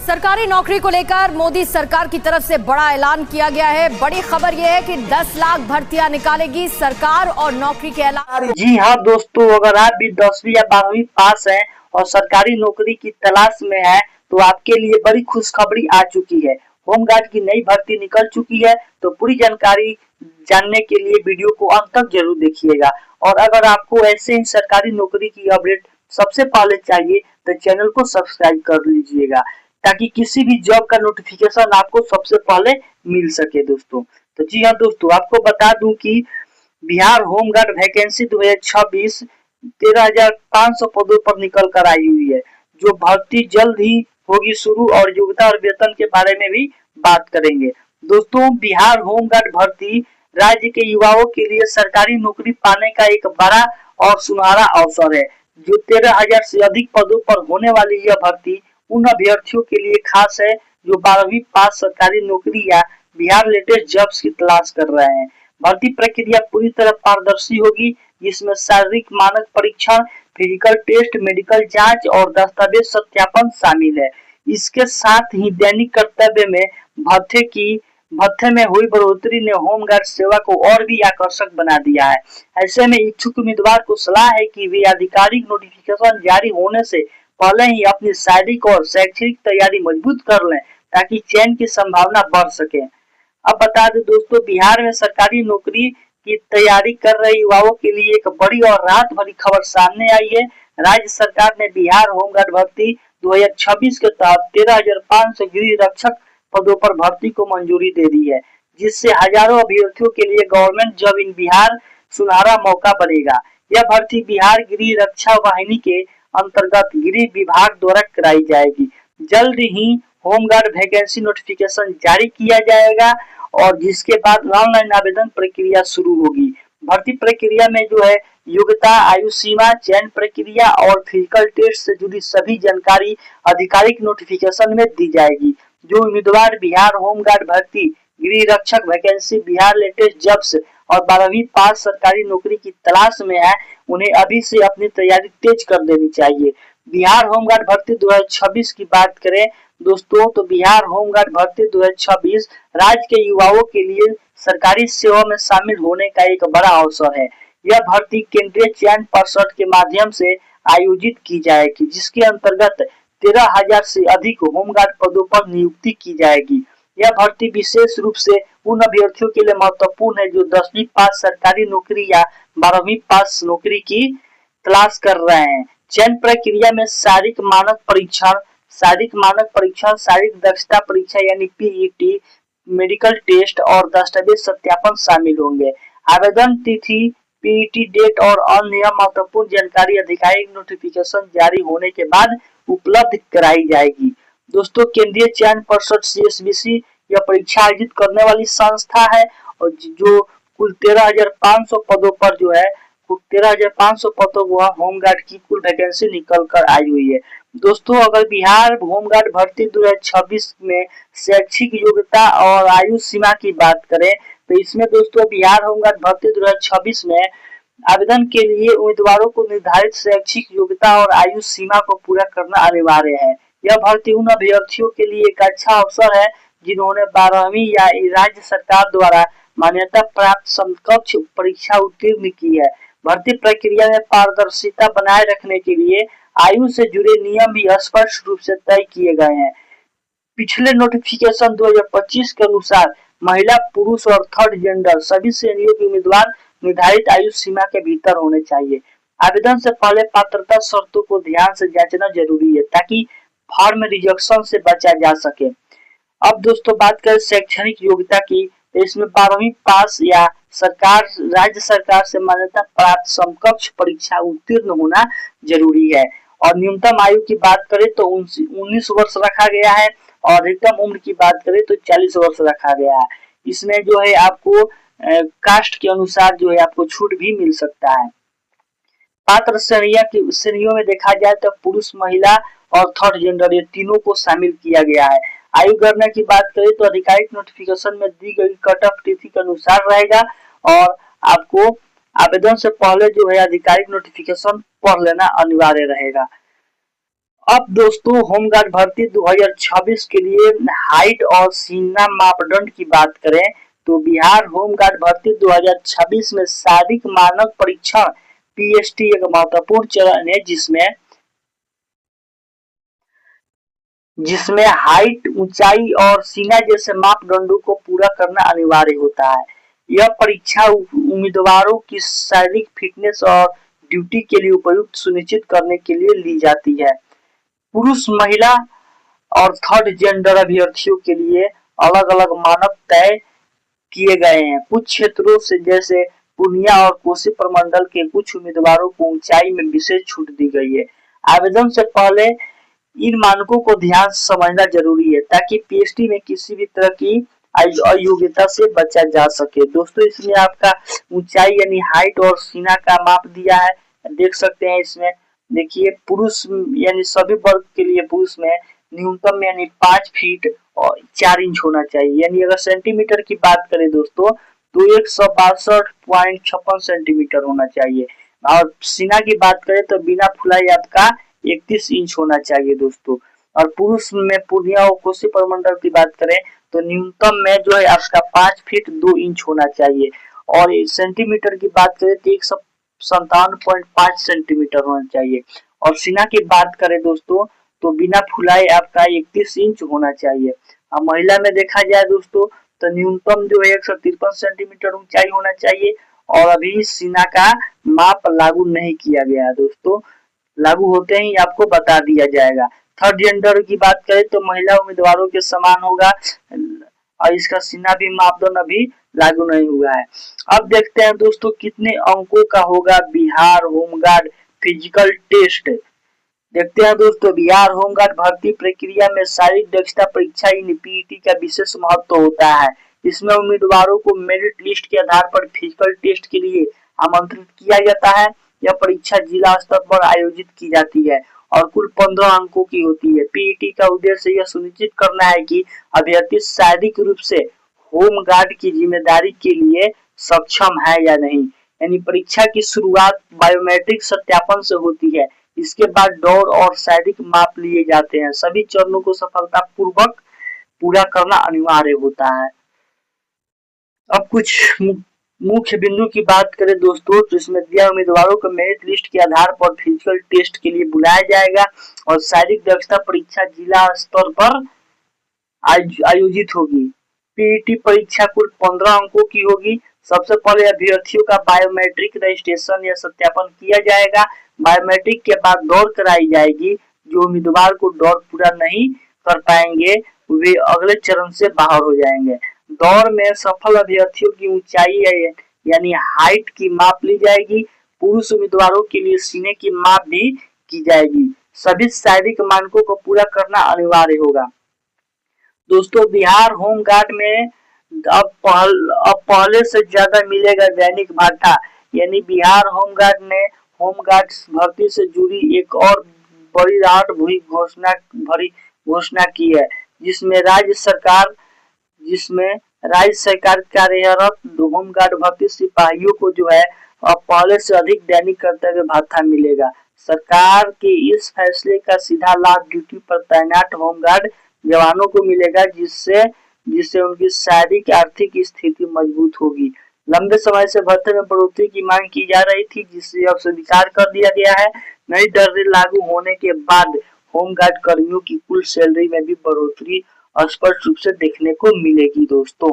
सरकारी नौकरी को लेकर मोदी सरकार की तरफ से बड़ा ऐलान किया गया है। बड़ी खबर यह है कि 10 लाख भर्तियां निकालेगी सरकार और नौकरी के अलावा। जी हाँ दोस्तों, अगर आप भी 10वीं या 12वीं पास हैं और सरकारी नौकरी की तलाश में हैं तो आपके लिए बड़ी खुशखबरी आ चुकी है। होमगार्ड की नई भर्ती निकल चुकी है, तो पूरी जानकारी जानने के लिए वीडियो को अंत तक जरूर देखिएगा। और अगर आपको ऐसे ही सरकारी नौकरी की अपडेट सबसे पहले चाहिए तो चैनल को सब्सक्राइब कर लीजिएगा, ताकि किसी भी जॉब का नोटिफिकेशन आपको सबसे पहले मिल सके दोस्तों। तो जी हाँ दोस्तों, आपको बता दूं कि बिहार होमगार्ड वैकेंसी 2026 13,500 पदों पर निकल कर आई हुई है, जो भर्ती जल्द ही होगी शुरू। और योग्यता और वेतन के बारे में भी बात करेंगे दोस्तों। बिहार होमगार्ड भर्ती राज्य के युवाओं के लिए सरकारी नौकरी पाने का एक बड़ा और सुनहरा अवसर है। जो 13,000 से अधिक पदों पर होने वाली यह भर्ती उन अभ्यर्थियों के लिए खास है जो 12वीं पास सरकारी नौकरी या बिहार लेटेस्ट जॉब्स की तलाश कर रहे हैं। भर्ती प्रक्रिया पूरी तरह पारदर्शी होगी, जिसमें शारीरिक मानक परीक्षण, फिजिकल टेस्ट, मेडिकल जांच और दस्तावेज सत्यापन शामिल है। इसके साथ ही दैनिक कर्तव्य में भत्ते में हुई बढ़ोतरी ने होमगार्ड सेवा को और भी आकर्षक बना दिया है। ऐसे में इच्छुक उम्मीदवार को सलाह है कि वे आधिकारिक नोटिफिकेशन जारी होने से पहले ही अपनी शारीरिक और शैक्षणिक तैयारी मजबूत कर लें, ताकि चयन की संभावना बढ़ सके। अब बता दें दोस्तों, बिहार में सरकारी नौकरी की तैयारी कर रहे युवाओं के लिए एक बड़ी और राहत भरी खबर सामने आई है। राज्य सरकार ने बिहार होमगार्ड भर्ती 2026 के तहत 13,500 गृह रक्षक पदों पर भर्ती को मंजूरी दे दी है, जिससे हजारों अभ्यर्थियों के लिए गवर्नमेंट जॉब इन बिहार सुनहरा मौका बनेगा। यह भर्ती बिहार गृह रक्षा वाहिनी के अंतर्गत गृह विभाग द्वारा कराई जाएगी। जल्द ही होमगार्ड वैकेंसी नोटिफिकेशन जारी किया जाएगा और जिसके बाद ऑनलाइन आवेदन प्रक्रिया शुरू होगी। भर्ती प्रक्रिया में जो है योग्यता, आयु सीमा, चयन प्रक्रिया और फिजिकल टेस्ट से जुड़ी सभी जानकारी आधिकारिक नोटिफिकेशन में दी जाएगी। जो उम्मीदवार बिहार होमगार्ड भर्ती, गृह रक्षक वैकेंसी, बिहार लेटेस्ट जॉब्स और 12वीं पास सरकारी नौकरी की तलाश में है, उन्हें अभी से अपनी तैयारी तेज कर देनी चाहिए। बिहार होमगार्ड भर्ती 2026 की बात करें दोस्तों, तो बिहार होमगार्ड भर्ती 2026 राज्य के युवाओं के लिए सरकारी सेवा में शामिल होने का एक बड़ा अवसर है। यह भर्ती केंद्रीय चयन पर्षद के माध्यम से आयोजित की जाएगी, जिसके अंतर्गत 13,000 से अधिक होमगार्ड पदों पर नियुक्ति की जाएगी। यह भर्ती विशेष रूप से उन अभ्यर्थियों के लिए महत्वपूर्ण है जो 10वीं पास सरकारी नौकरी या 12वीं पास नौकरी की तलाश कर रहे हैं। चयन प्रक्रिया में शारीरिक मानक परीक्षण, शारीरिक दक्षता परीक्षा यानी पीईटी, मेडिकल टेस्ट और दस्तावेज सत्यापन शामिल होंगे। आवेदन तिथि, पीईटी डेट और अन्य महत्वपूर्ण जानकारी आधिकारिक नोटिफिकेशन जारी होने के बाद उपलब्ध कराई जाएगी। दोस्तों, केंद्रीय चयन पर्षद CSBC यह परीक्षा आयोजित करने वाली संस्था है और जो कुल 13,500 पदों पर जो है 13,500 पदों को होमगार्ड की कुल वैकेंसी निकल कर आई हुई है। दोस्तों, अगर बिहार होमगार्ड भर्ती 2026 में शैक्षिक योग्यता और आयु सीमा की बात करें तो इसमें दोस्तों बिहार होमगार्ड भर्ती 2026 में आवेदन के लिए उम्मीदवारों को निर्धारित शैक्षिक योग्यता और आयु सीमा को पूरा करना अनिवार्य है। यह भर्ती उन अभ्यर्थियों के लिए एक अच्छा अवसर है जिन्होंने 12वीं या राज्य सरकार द्वारा मान्यता प्राप्त समकक्ष परीक्षा उत्तीर्ण की है। भर्ती प्रक्रिया में पारदर्शिता बनाए रखने के लिए आयु से जुड़े नियम भी स्पष्ट रूप से तय किए गए हैं। पिछले नोटिफिकेशन 2025 के अनुसार महिला, पुरुष और थर्ड जेंडर सभी श्रेणियों के उम्मीदवार निर्धारित आयु सीमा के भीतर होने चाहिए। आवेदन से पहले पात्रता शर्तों को ध्यान से जांचना जरूरी है, ताकि फॉर्म रिजेक्शन से बचा जा सके। अब दोस्तों बात करें शैक्षणिक योग्यता की, तो इसमें 12वीं पास या राज्य सरकार से मान्यता प्राप्त समकक्ष परीक्षा उत्तीर्ण होना जरूरी है। और न्यूनतम आयु की बात करें तो 19 वर्ष रखा गया है और अधिकतम उम्र की बात करें तो 40 वर्ष रखा गया है। इसमें जो है आपको कास्ट के अनुसार जो है आपको छूट भी मिल सकता है। पात्र श्रेणियों में देखा जाए तो पुरुष, महिला और थर्ड जेंडर ये तीनों को शामिल किया गया है। आयु गणना की बात करें तो आधिकारिक नोटिफिकेशन में दी गई कट ऑफ तिथि के अनुसार रहेगा और आपको आवेदन से पहले जो है आधिकारिक नोटिफिकेशन पढ़ लेना अनिवार्य रहेगा। अब दोस्तों होमगार्ड भर्ती 2026 के लिए हाइट और सीना मापदंड की बात करें तो बिहार होमगार्ड भर्ती 2026 में शारीरिक मानक परीक्षण पीएसटी एक महत्वपूर्ण चरण है जिसमें हाइट, ऊंचाई और सीना जैसे मापदंडों को पूरा करना अनिवार्य होता है। यह परीक्षा उम्मीदवारों की शारीरिक फिटनेस और ड्यूटी के लिए उपयुक्त सुनिश्चित करने के लिए ली जाती है। पुरुष, महिला और थर्ड जेंडर अभ्यर्थियों के लिए अलग अलग मानक तय किए गए हैं। कुछ क्षेत्रों से जैसे पूर्णिया और कोसी प्रमंडल के कुछ उम्मीदवारों को ऊंचाई में विशेष छूट दी गई है। आवेदन से पहले इन मानकों को ध्यान से समझना जरूरी है ताकि पीएचडी में किसी भी तरह की अयोग्यता से बचा जा सके। दोस्तों इसमें आपका ऊंचाई यानी हाइट और सीना का माप दिया है, देख सकते हैं। इसमें देखिए पुरुष यानी सभी वर्ग के लिए पुरुष में न्यूनतम यानी 5 फीट और 4 इंच होना चाहिए। यानी अगर सेंटीमीटर की बात करें दोस्तों तो 162.56 सेंटीमीटर होना चाहिए। और सीना की बात करें तो बिना फुलाई आपका 31 इंच होना चाहिए दोस्तों। और पुरुष में पूर्णिया और कोसी प्रमंडल की बात करें तो न्यूनतम में जो है आपका 5 फीट 2 इंच होना चाहिए। और सेंटीमीटर की बात करें तो 157.5 सेंटीमीटर होना चाहिए। और सीना की बात करें दोस्तों तो बिना फुलाई आपका 31 इंच होना चाहिए। और महिला में देखा जाए दोस्तों तो न्यूनतम जो है 153 सेंटीमीटर ऊंचाई होना चाहिए। और अभी सीना का माप लागू नहीं किया गया है दोस्तों, लागू होते ही आपको बता दिया जाएगा। थर्ड जेंडर की बात करें तो महिला उम्मीदवारों के समान होगा और इसका सीना भी मापदंड अभी लागू नहीं हुआ है। अब देखते हैं दोस्तों कितने अंकों का होगा बिहार होमगार्ड फिजिकल टेस्ट। देखते हैं दोस्तों बिहार होमगार्ड भर्ती प्रक्रिया में शारीरिक दक्षता परीक्षा यानी पीईटी का विशेष महत्व होता है। इसमें उम्मीदवारों को मेरिट लिस्ट के आधार पर फिजिकल टेस्ट के लिए आमंत्रित किया जाता है। यह परीक्षा जिला स्तर पर आयोजित की जाती है और कुल 15 अंकों की होती है। पीईटी का उद्देश्य यह सुनिश्चित करना है कि अभ्यर्थी शारीरिक रूप से होमगार्ड की जिम्मेदारी के लिए सक्षम है या नहीं। यानी परीक्षा की शुरुआत बायोमेट्रिक सत्यापन से होती है। इसके बाद दौड़ और शारीरिक माप लिए जाते हैं। सभी चरणों को सफलतापूर्वक पूरा करना अनिवार्य होता है। अब कुछ मुख्य बिंदु की बात करें दोस्तों तो इसमें दिया उम्मीदवारों को मेरिट लिस्ट के आधार पर फिजिकल टेस्ट के लिए बुलाया जाएगा और शारीरिक दक्षता परीक्षा जिला स्तर पर आयोजित होगी। पीईटी परीक्षा कुल 15 अंकों की होगी। सबसे पहले अभ्यर्थियों का बायोमेट्रिक रजिस्ट्रेशन या सत्यापन किया जाएगा। बायोमेट्रिक के बाद दौड़ कराई जाएगी। जो उम्मीदवार को दौड़ पूरा नहीं कर पाएंगे वे अगले चरण से बाहर हो जाएंगे। दौड़ में सफल अभ्यर्थियों की ऊंचाई यानी हाइट की माप ली जाएगी। पुरुष उम्मीदवारों के लिए सीने की माप भी की जाएगी। सभी शारीरिक मानकों को पूरा करना अनिवार्य होगा। दोस्तों बिहार होमगार्ड में अब पहले से ज्यादा मिलेगा दैनिक भाता। यानी बिहार होमगार्ड ने होमगार्ड भर्ती से जुड़ी एक और बड़ी राहत भरी घोषणा की है जिसमें राज्य सरकार कार्यरत होमगार्ड भर्ती सिपाहियों को जो है अब पहले से अधिक दैनिक कर्तव्य भत्ता मिलेगा। सरकार के इस फैसले का सीधा लाभ ड्यूटी पर तैनात होमगार्ड जवानों को मिलेगा जिससे उनकी शारीरिक आर्थिक स्थिति मजबूत होगी। लंबे समय से भत्ते में बढ़ोतरी की मांग की जा रही थी जिसे अब स्वीकार कर दिया गया है। नई दरें लागू होने के बाद होमगार्ड कर्मियों की कुल सैलरी में भी बढ़ोतरी स्पष्ट रूप से देखने को मिलेगी दोस्तों।